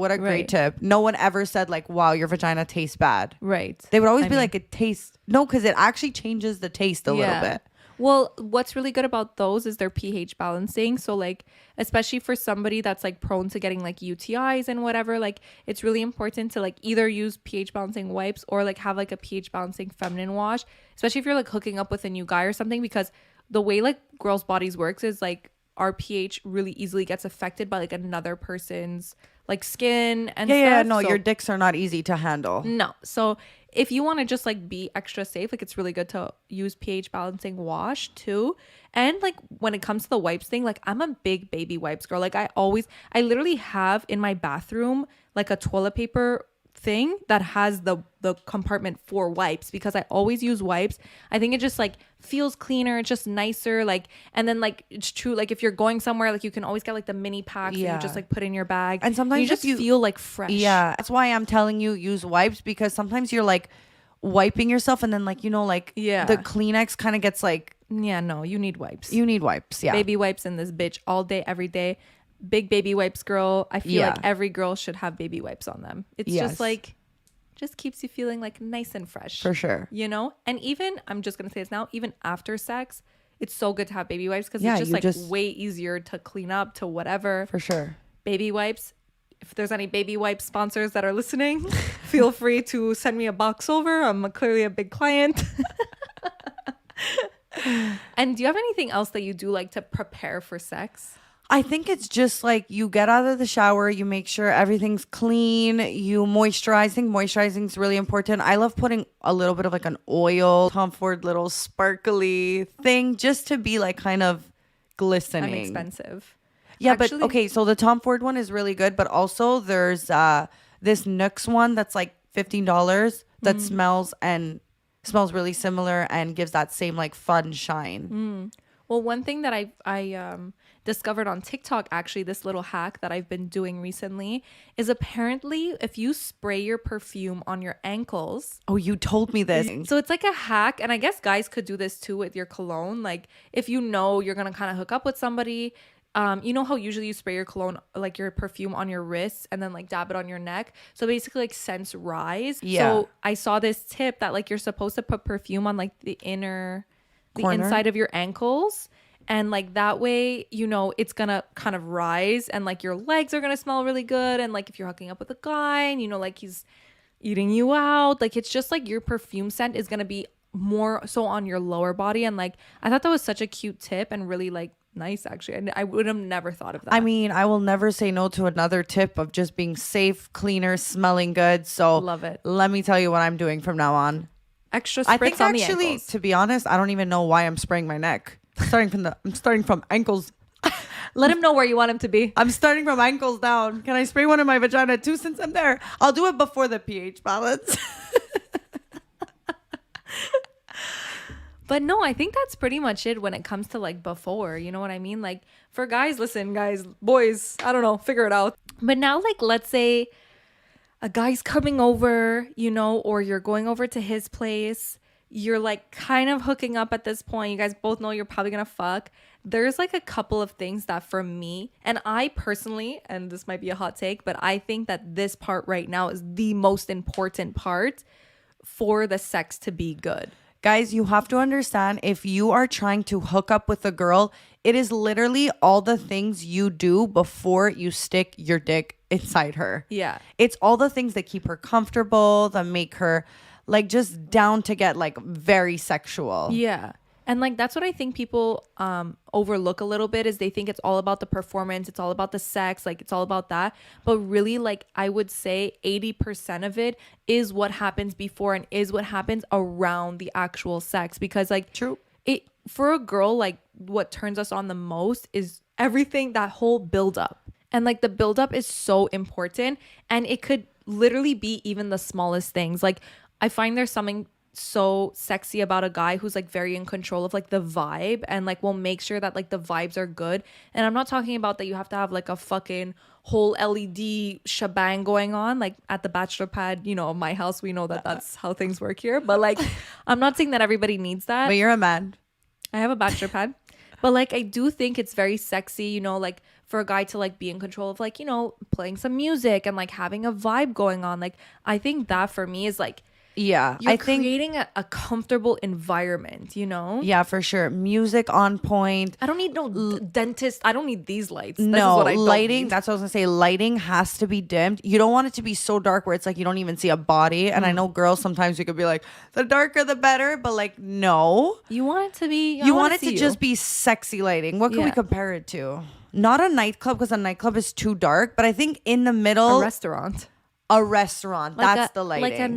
What a great tip. No one ever said like, wow, your vagina tastes bad. Right. They would always be like, it tastes. No, because it actually changes the taste a little bit. Well, what's really good about those is their pH balancing. So like, especially for somebody that's like prone to getting like UTIs and whatever, like it's really important to like either use pH balancing wipes or like have like a pH balancing feminine wash, especially if you're like hooking up with a new guy or something, because the way like girls' bodies works is like our pH really easily gets affected by like another person's like skin and stuff. Yeah, no, your dicks are not easy to handle. No. So if you want to just like be extra safe, like it's really good to use pH balancing wash too. And like when it comes to the wipes thing, like I'm a big baby wipes girl. Like I literally have in my bathroom like a toilet paper thing that has the compartment for wipes, because I always use wipes. I think it just like feels cleaner, it's just nicer, like, and then like it's true, like if you're going somewhere, like you can always get like the mini packs that you just like put in your bag, and sometimes you just feel like fresh. That's why I'm telling you use wipes, because sometimes you're like wiping yourself and then like, you know, like the Kleenex kind of gets like, no, you need wipes. Baby wipes in this bitch all day every day. Big baby wipes girl. I feel like every girl should have baby wipes on them. It's just like, just keeps you feeling like nice and fresh. For sure. You know? And even, I'm just going to say this now, even after sex, it's so good to have baby wipes, because it's just way easier to clean up, to whatever. For sure. Baby wipes. If there's any baby wipe sponsors that are listening, feel free to send me a box over. I'm clearly a big client. And do you have anything else that you do like to prepare for sex? I think it's just like you get out of the shower, you make sure everything's clean, you moisturize. I think moisturizing is really important. I love putting a little bit of like an oil, Tom Ford little sparkly thing, just to be like kind of glistening. I'm expensive. Yeah, actually, but okay, so the Tom Ford one is really good, but also there's this Nooks one that's like $15 that smells really similar and gives that same like fun shine. Well, one thing that I discovered on TikTok, actually, this little hack that I've been doing recently, is apparently if you spray your perfume on your ankles. Oh, you told me this. So it's like a hack, and I guess guys could do this too with your cologne. Like if you know you're gonna kind of hook up with somebody, you know how usually you spray your cologne, like your perfume, on your wrists and then like dab it on your neck, so basically like scents rise. So I saw this tip that like you're supposed to put perfume on like the inside of your ankles, and like that way, you know, it's gonna kind of rise, and like your legs are gonna smell really good, and like if you're hooking up with a guy and you know like he's eating you out, like it's just like your perfume scent is gonna be more so on your lower body. And like I thought that was such a cute tip and really like nice, actually. And I would have never thought of that. I mean, I will never say no to another tip of just being safe, cleaner, smelling good. So love it. Let me tell you what I'm doing from now on. Extra spritz on the ankles. To be honest, I don't even know why I'm spraying my neck. I'm starting from ankles. Let him know where you want him to be. I'm starting from ankles down. Can I spray one in my vagina too, since I'm there? I'll do it before the pH balance. But no, I think that's pretty much it when it comes to like before, you know what I mean? Like for guys, listen, guys, boys, I don't know, figure it out. But now, like, let's say a guy's coming over, you know, or you're going over to his place. You're like kind of hooking up at this point. You guys both know you're probably gonna fuck. There's like a couple of things that for me, and I personally, and this might be a hot take, but I think that this part right now is the most important part for the sex to be good. Guys, you have to understand, if you are trying to hook up with a girl, it is literally all the things you do before you stick your dick inside her. Yeah. It's all the things that keep her comfortable, that make her like just down to get like very sexual. Yeah. And like that's what I think people overlook a little bit, is they think it's all about the performance, it's all about the sex, like it's all about that. But really, like I would say 80% of it is what happens before and is what happens around the actual sex. Because like true, it for a girl, like what turns us on the most is everything, that whole build up. And like the build up is so important, and it could literally be even the smallest things. Like I find there's something so sexy about a guy who's like very in control of like the vibe, and like will make sure that like the vibes are good. And I'm not talking about that you have to have like a fucking whole LED shebang going on like at the bachelor pad, you know, my house. We know that that's how things work here, but like I'm not saying that everybody needs that. But you're a man. I have a bachelor pad. But like I do think it's very sexy, you know, like for a guy to like be in control of like, you know, playing some music and like having a vibe going on. Like I think that for me is like Yeah, you're I think creating a comfortable environment, you know? yeah, for sure. Music on point. I don't need no dentist. I don't need these lights. This is No, what I don't lighting. need. That's what I was gonna say. Lighting has to be dimmed. You don't want it to be so dark where it's like you don't even see a body. And I know girls sometimes you could be like, the darker the better, but like no. You want it to be. You want it to just be sexy lighting. What can we Yeah. compare it to? Not a nightclub because a nightclub is too dark, but I think in the a middle, restaurant. a restaurant. Like That's a- the lighting. Like a